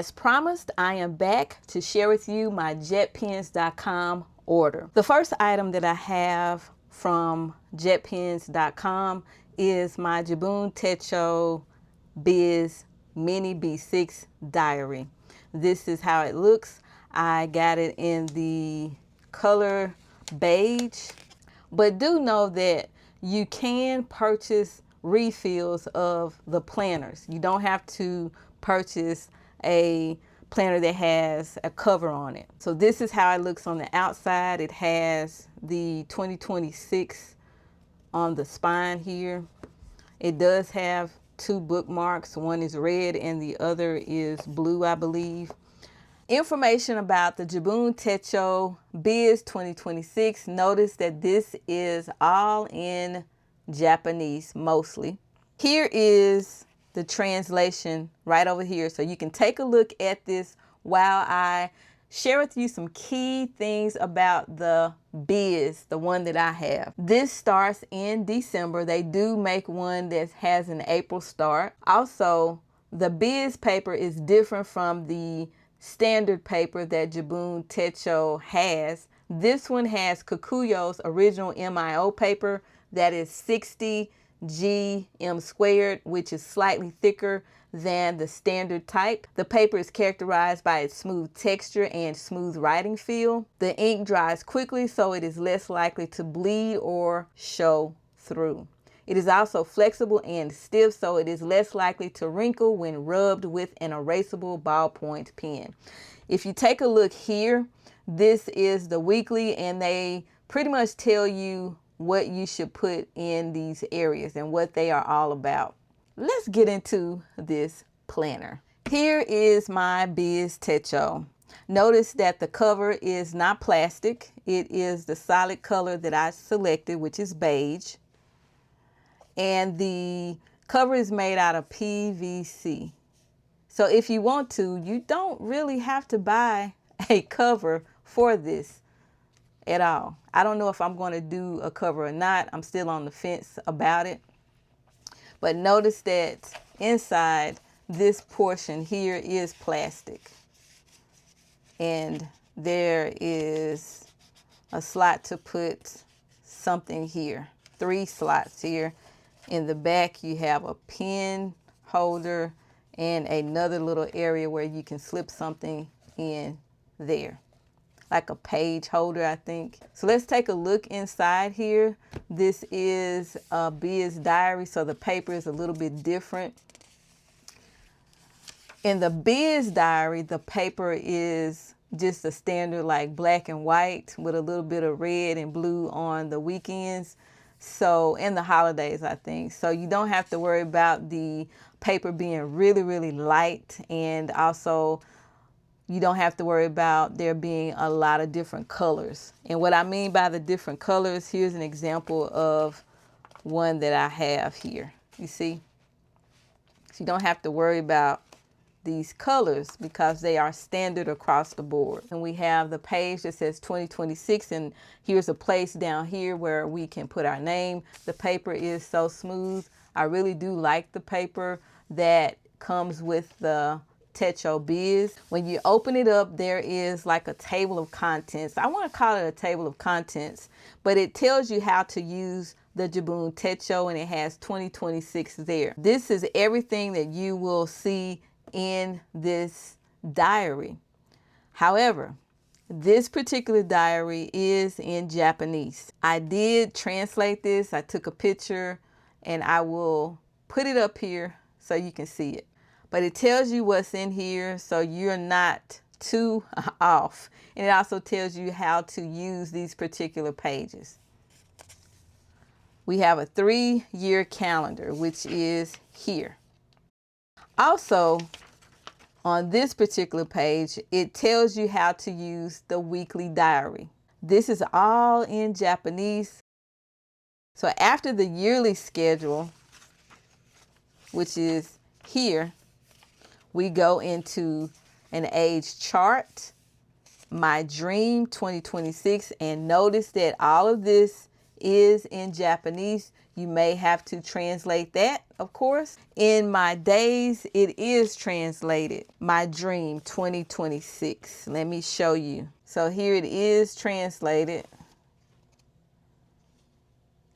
As promised, I am back to share with you my JetPens.com order. The first item that I have from JetPens.com is my Jibun Techo Biz Mini B6 Diary. This is how it looks. I got it in the color beige, but do know that you can purchase refills of the planners. You don't have to purchase a planner that has a cover on it. So this is how it looks on the outside. It has the 2026 on the spine here. It does have two bookmarks. One is red and the other is blue, I believe. Information about the Jibun Techo Biz 2026. Notice that this is all in Japanese mostly. Here is the translation right over here. So you can take a look at this while I share with you some key things about the Biz, the one that I have. This starts in December. They do make one that has an April start. Also, the Biz paper is different from the standard paper that Jibun Techo has. This one has Kokuyo's original MIO paper that is 60 GM squared, which is slightly thicker than the standard type. The paper is characterized by its smooth texture and smooth writing feel. The ink dries quickly, so it is less likely to bleed or show through. It is also flexible and stiff, so it is less likely to wrinkle when rubbed with an erasable ballpoint pen. If you take a look here, this is the weekly, and they pretty much tell you what you should put in these areas and what they are all about. Let's get into this planner. Here is my Biz Techo. Notice that the cover is not plastic. It is the solid color that I selected, which is beige. And the cover is made out of PVC. So if you want to, you don't really have to buy a cover for this at all. I don't know if I'm going to do a cover or not. I'm still on the fence about it. But notice that inside this portion here is plastic. And there is a slot to put something here. 3 slots here. In the back, you have a pen holder and another little area where you can slip something in there, like a page holder, I think. So let's take a look inside here. This is a Biz Diary, so the paper is a little bit different. In the Biz Diary, the paper is just a standard like black and white with a little bit of red and blue on the weekends. So in the holidays, I think. So you don't have to worry about the paper being really, really light. And also you don't have to worry about there being a lot of different colors. And what I mean by the different colors, here's an example of one that I have here. You see? So you don't have to worry about these colors because they are standard across the board. And we have the page that says 2026, and here's a place down here where we can put our name. The paper is so smooth. I really do like the paper that comes with the Techo Biz. When you open it up, there is like a table of contents. I want to call it a table of contents, but it tells you how to use the Jibun Techo, and it has 2026 there. This is everything that you will see in this diary. However, this particular diary is in Japanese. I did translate this. I took a picture and I will put it up here so you can see it. But it tells you what's in here so you're not too off. And it also tells you how to use these particular pages. We have a 3-year calendar, which is here. Also, on this particular page, it tells you how to use the weekly diary. This is all in Japanese. So after the yearly schedule, which is here, we go into an age chart, my dream 2026, and notice that all of this is in Japanese. You may have to translate that, of course. In my days, it is translated. My dream 2026. Let me show you. So here it is translated.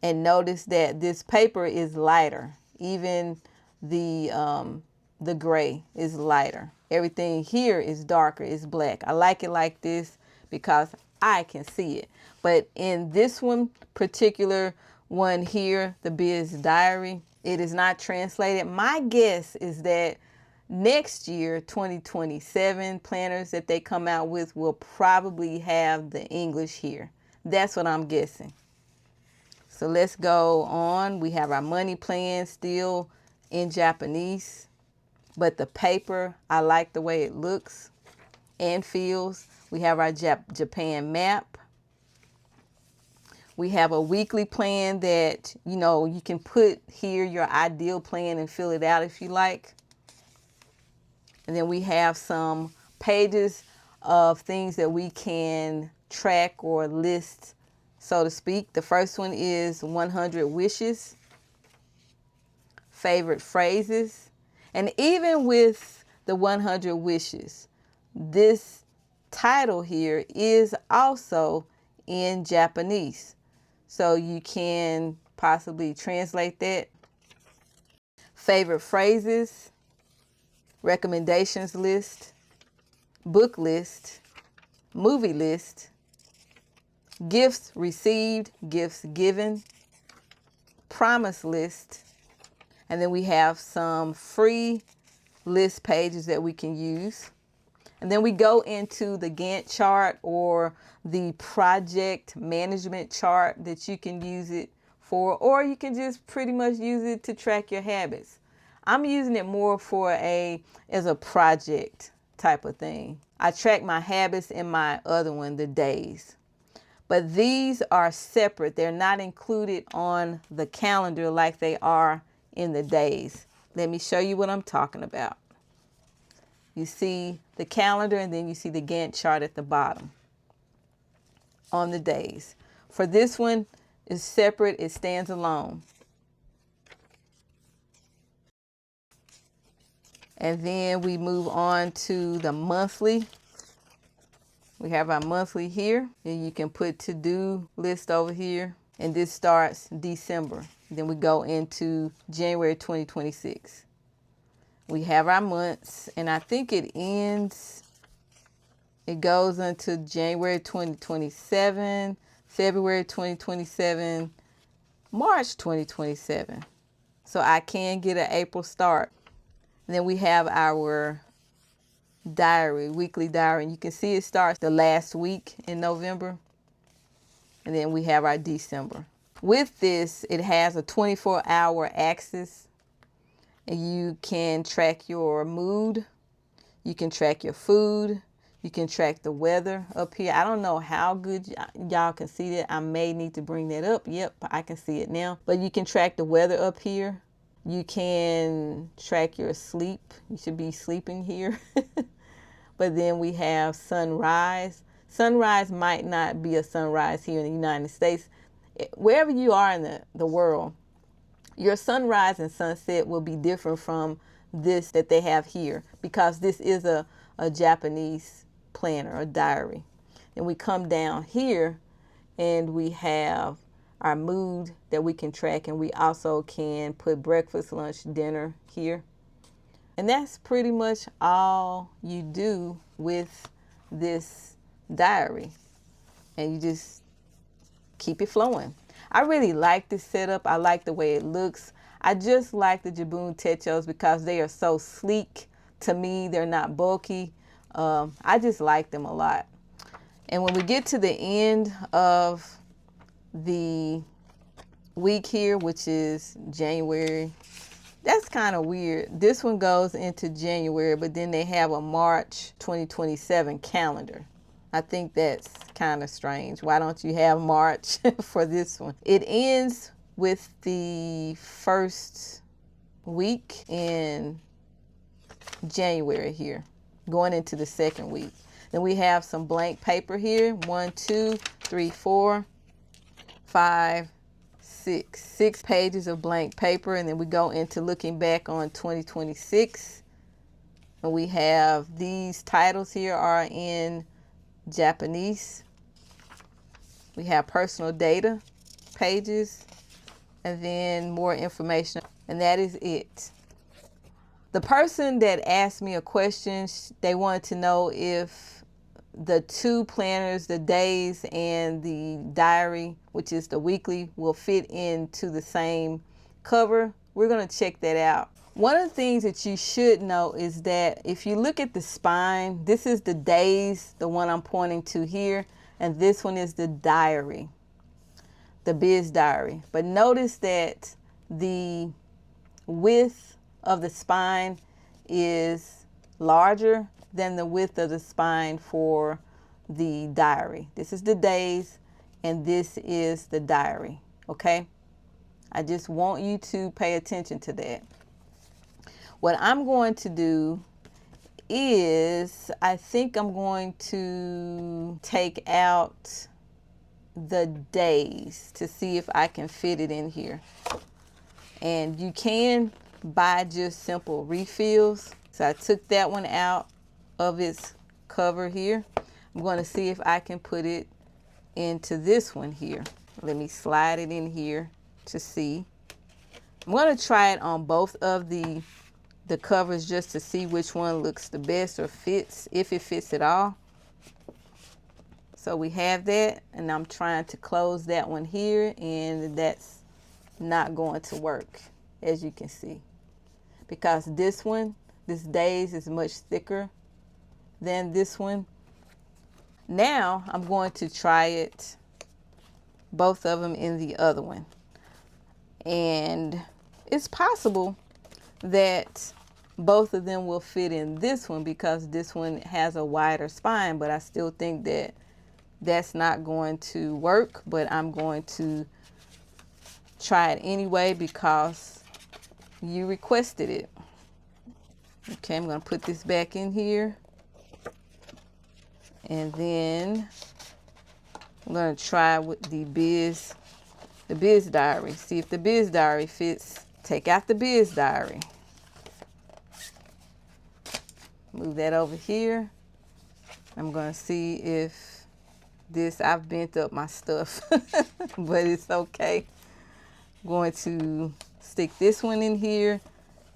And notice that this paper is lighter. Even the gray is lighter. Everything here is darker, it's black. I like it like this because I can see it. But in this one particular one here, the Biz Diary, it is not translated. My guess is that next year, 2027 planners that they come out with will probably have the English here. That's what I'm guessing. So let's go on. We have our money plan still in Japanese, but the paper, I like the way it looks and feels. We have our Japan map. We have a weekly plan that, you know, you can put here your ideal plan and fill it out if you like. And then we have some pages of things that we can track or list, so to speak. The first one is 100 wishes, favorite phrases. And even with the 100 wishes, this title here is also in Japanese. So you can possibly translate that. Favorite phrases, recommendations list, book list, movie list, gifts received, gifts given, promise list, and then we have some free list pages that we can use. And then we go into the Gantt chart or the project management chart that you can use it for, or you can just pretty much use it to track your habits. I'm using it more for as a project type of thing. I track my habits in my other one, the days. But these are separate. They're not included on the calendar like they are in the days. Let me show you what I'm talking about. You see the calendar and then you see the Gantt chart at the bottom on the days. For this one, it's separate. It stands alone. And then we move on to the monthly. We have our monthly here, and you can put to-do list over here. And this starts December. Then we go into January 2026. We have our months, and I think it goes into January 2027, February 2027, March 2027. So I can get an April start. And then we have our diary, weekly diary, and you can see it starts the last week in November. And then we have our December. With this, it has a 24-hour axis. And you can track your mood. You can track your food. You can track the weather up here. I don't know how good y'all can see that. I may need to bring that up. Yep, I can see it now. But you can track the weather up here. You can track your sleep. You should be sleeping here. But then we have sunrise. Sunrise might not be a sunrise here in the United States. Wherever you are in the world, your sunrise and sunset will be different from this that they have here, because this is a Japanese planner, a diary. And we come down here and we have our mood that we can track, and we also can put breakfast, lunch, dinner here. And that's pretty much all you do with this diary. And you just keep it flowing. I really like this setup. I like the way it looks. I just like the Jibun Techos because they are so sleek to me. They're not bulky. I just like them a lot. And when we get to the end of the week here, which is January, that's kind of weird. This one goes into January, but then they have a March 2027 calendar. I think that's kind of strange. Why don't you have March for this one? It ends with the first week in January here, going into the second week. Then we have some blank paper here. 1, 2, 3, 4, 5, six pages of blank paper, and then we go into looking back on 2026. And we have these titles here are in Japanese. We have personal data pages, and then more information, and that is it. The person that asked me a question, they wanted to know if the two planners, the days and the diary, which is the weekly, will fit into the same cover. We're going to check that out. One of the things that you should know is that if you look at the spine, this is the days, the one I'm pointing to here, and this one is the diary, the Biz Diary. But notice that the width of the spine is larger than the width of the spine for the diary. This is the days and this is the diary, okay? I just want you to pay attention to that. What I'm going to do is, I think I'm going to take out the days to see if I can fit it in here. And you can buy just simple refills. So I took that one out of its cover here. I'm going to see if I can put it into this one here. Let me slide it in here to see. I'm going to try it on both of the covers just to see which one looks the best or fits, if it fits at all. So we have that, and I'm trying to close that one here, and that's not going to work, as you can see, because this one, this days, is much thicker than this one. Now I'm going to try it, both of them, in the other one, and it's possible that both of them will fit in this one because this one has a wider spine, but I still think that that's not going to work. But I'm going to try it anyway because you requested it. Okay, I'm going to put this back in here, and then I'm going to try with the Biz Diary. See if the Biz Diary fits. Take out the Biz Diary. Move that over here. I'm going to see if this, I've bent up my stuff, but it's okay. I'm going to stick this one in here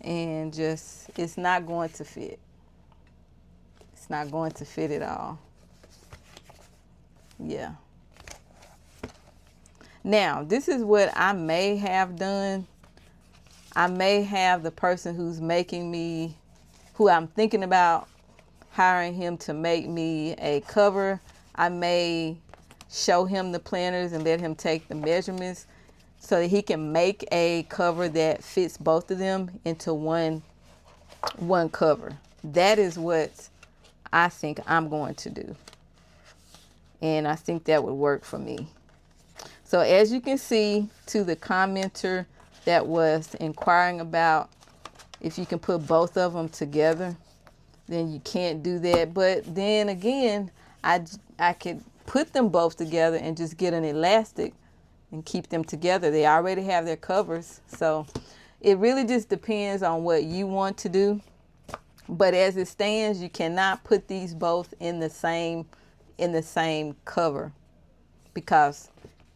and just, it's not going to fit. It's not going to fit at all. Yeah. Now, this is what I may have done. I may have the person who's making me, who I'm thinking about hiring him to make me a cover, I may show him the planners and let him take the measurements so that he can make a cover that fits both of them into one cover. That is what I think I'm going to do. And I think that would work for me. So as you can see, to the commenter that was inquiring about if you can put both of them together, then you can't do that. But then again, I could put them both together and just get an elastic and keep them together. They already have their covers. So it really just depends on what you want to do. But as it stands, you cannot put these both in the same cover because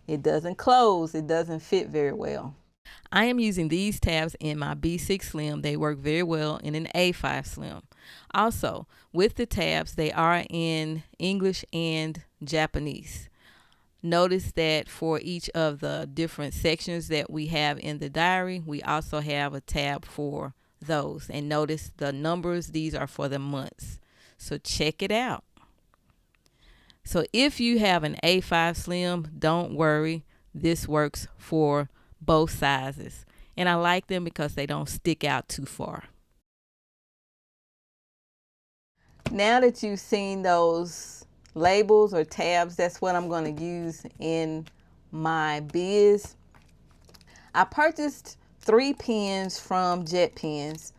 it doesn't close. It doesn't fit very well. I am using these tabs in my B6 Slim. They work very well in an A5 Slim. Also, with the tabs, they are in English and Japanese. Notice that for each of the different sections that we have in the diary, we also have a tab for those. And notice the numbers, these are for the months. So check it out. So if you have an A5 Slim, don't worry. This works for both sizes. And I like them because they don't stick out too far. Now that you've seen those labels or tabs, that's what I'm going to use in my Biz. I purchased 3 pens from JetPens.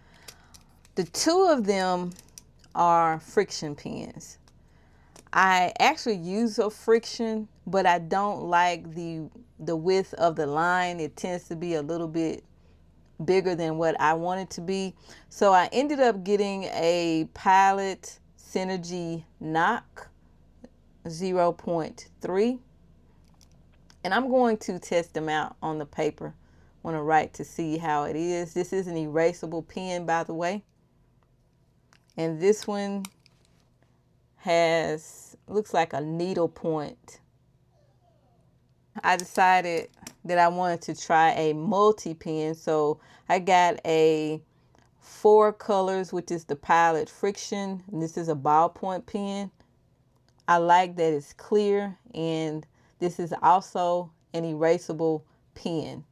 The 2 of them are Frixion pens. I actually use a Frixion, but I don't like the width of the line. It tends to be a little bit bigger than what I want it to be. So I ended up getting a Pilot Syndergy Knock 0.3, and I'm going to test them out on the paper. I want to write to see how it is. This is an erasable pen, by the way, and this one looks like a needle point. I decided that I wanted to try a multi-pen, so I got a 4 colors, which is the Pilot Frixion, and this is a ballpoint pen. I like that it's clear, and this is also an erasable pen.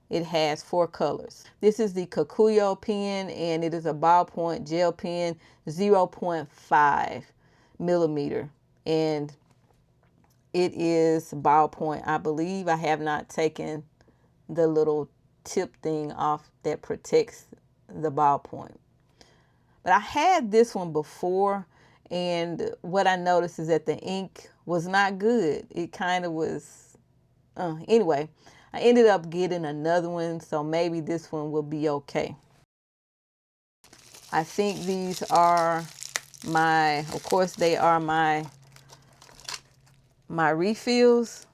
It has 4 colors. This is the Kokuyo pen, and it is a ballpoint gel pen, 0.5 millimeter, and it is ballpoint, I believe. I have not taken the little tip thing off that protects the ballpoint. But I had this one before, and what I noticed is that the ink was not good. It kind of was, anyway, I ended up getting another one, so maybe this one will be okay. I think these are of course they are my refills,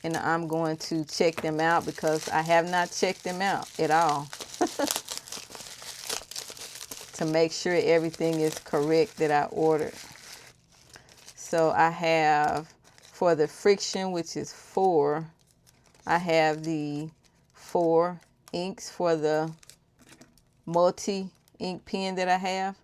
and I'm going to check them out because I have not checked them out at all to make sure everything is correct that I ordered. So I have, for the Frixion, which is 4, I have the 4 inks for the multi-ink pen that I have.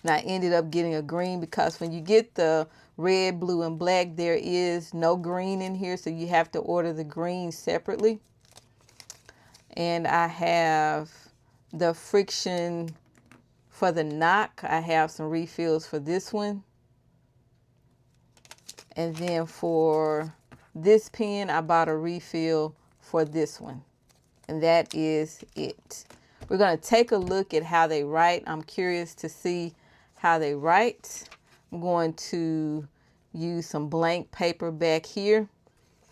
And I ended up getting a green because when you get the red, blue, and black, there is no green in here, so you have to order the green separately. And I have the Frixion for the knock. I have some refills for this one. And then for this pen, I bought a refill for this one. And that is it. We're going to take a look at how they write. I'm curious to see how they write. I'm going to use some blank paper back here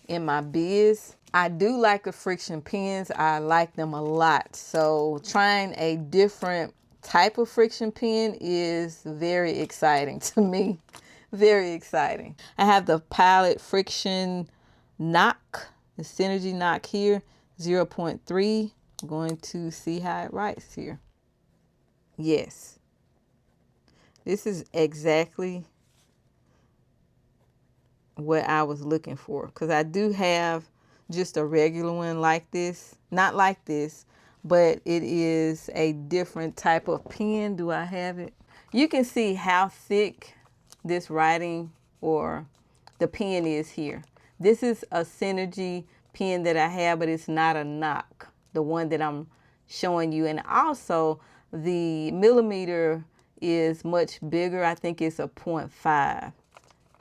in my Biz. I do like the Frixion pens. I like them a lot. So trying a different type of Frixion pen is very exciting to me. Very exciting. I have the Pilot Frixion Knock, the Syndergy Knock here, 0.3. I'm going to see how it writes here. Yes. This is exactly what I was looking for, because I do have just a regular one like this. Not like this, but it is a different type of pen. Do I have it? You can see how thick this writing or the pen is here. This is a Syndergy pen that I have, but it's not a knock, the one that I'm showing you. And also the millimeter is much bigger. I think it's a 0.5.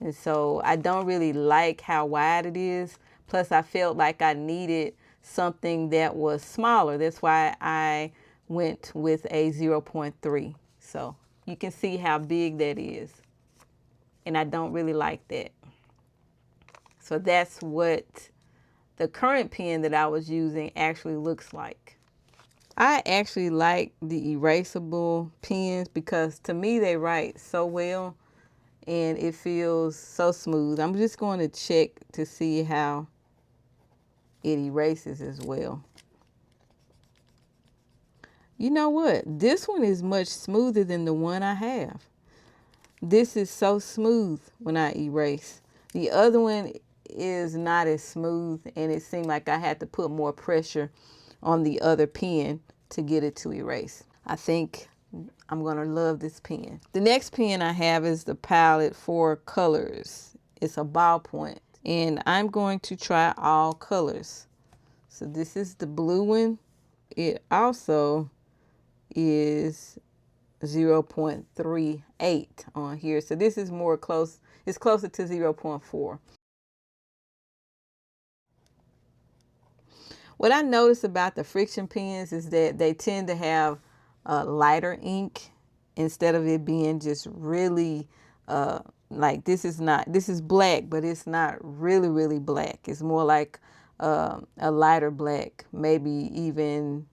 And so I don't really like how wide it is. Plus I felt like I needed something that was smaller. That's why I went with a 0.3. So you can see how big that is. And I don't really like that. So that's what the current pen that I was using actually looks like. I actually like the erasable pens because to me they write so well and it feels so smooth. I'm just going to check to see how it erases as well. You know what? This one is much smoother than the one I have. This is so smooth when I erase. The other one is not as smooth, and it seemed like I had to put more pressure on the other pen to get it to erase. I think I'm gonna love this pen. The next pen I have is the Pilot for Colors. It's a ballpoint, and I'm going to try all colors. So this is the blue one. It also is 0.38 on here. So this is more close. It's closer to 0.4. What I notice about the Frixion pens is that they tend to have lighter ink instead of it being just really like this is black, but it's not really black. It's more like a lighter black, maybe even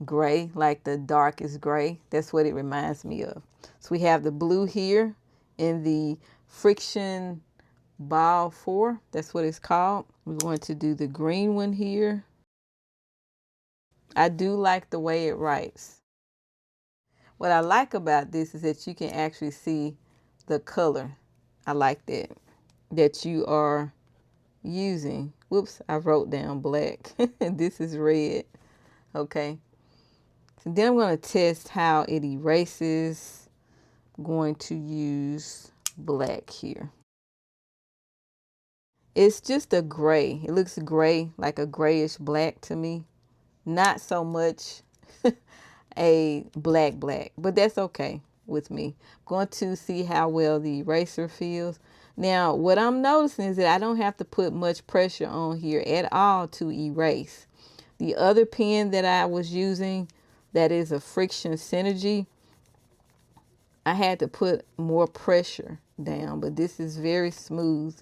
gray, like the darkest gray. That's what it reminds me of. So we have the blue here in the Frixion Ball 4. That's what it's called. We're going to do the green one here. I do like the way it writes. What I like about this is that you can actually see the color. I like that you are using. Whoops, I wrote down black. This is red. Okay. So then I'm going to test how it erases. I'm going to use black here. It's just a gray. It looks gray, like a grayish black to me. Not so much a black, but that's okay with me. I'm going to see how well the eraser feels. Now, what I'm noticing is that I don't have to put much pressure on here at all to erase. The other pen that I was using, that is a Frixion Syndergy, I had to put more pressure down, but this is very smooth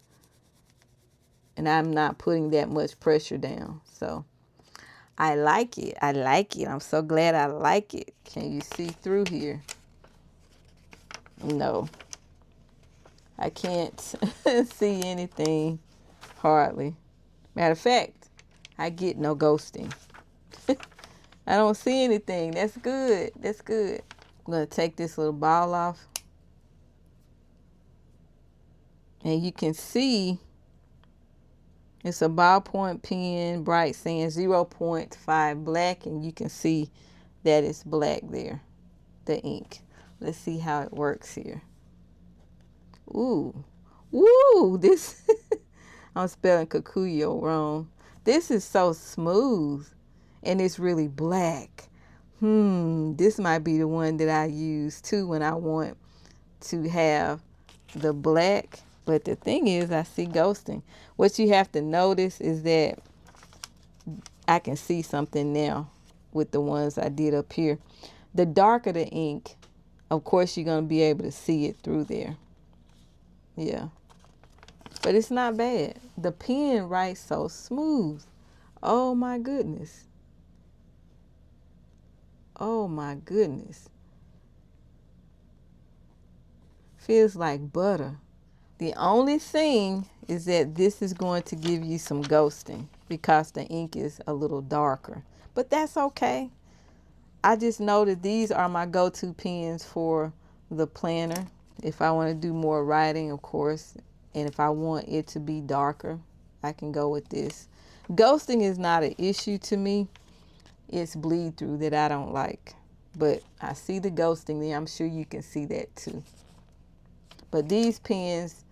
and I'm not putting that much pressure down. So I like it. I like it. I'm so glad I like it. Can you see through here? No, I can't see anything hardly. Matter of fact, I get no ghosting. I don't see anything. That's good. That's good. I'm going to take this little ball off. And you can see it's a ballpoint pen, bright saying 0.5 black, and you can see that it's black there, the ink. Let's see how it works here. Ooh, woo, this, I'm spelling Kokuyo wrong. This is so smooth, and it's really black. This might be the one that I use too when I want to have the black. But the thing is, I see ghosting. What you have to notice is that I can see something now with the ones I did up here. The darker the ink, of course, you're going to be able to see it through there. Yeah. But it's not bad. The pen writes so smooth. Oh my goodness. Oh my goodness. Feels like butter. The only thing is that this is going to give you some ghosting because the ink is a little darker. But that's okay. I just know that these are my go-to pens for the planner. If I want to do more writing, of course, and if I want it to be darker, I can go with this. Ghosting is not an issue to me. It's bleed through that I don't like. But I see the ghosting there. I'm sure you can see that too. But these pens,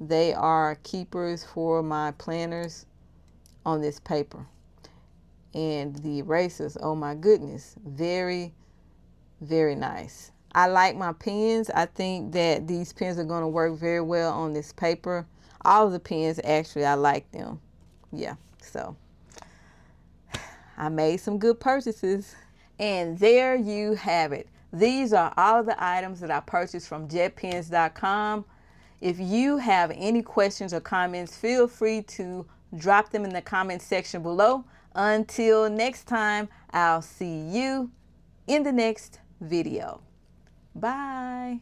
they are keepers for my planners on this paper. And the erasers, oh my goodness, very, very nice. I like my pens. I think that these pens are going to work very well on this paper. All of the pens, actually, I like them. Yeah, so I made some good purchases. And there you have it. These are all of the items that I purchased from JetPens.com. If you have any questions or comments, feel free to drop them in the comment section below. Until next time, I'll see you in the next video. Bye.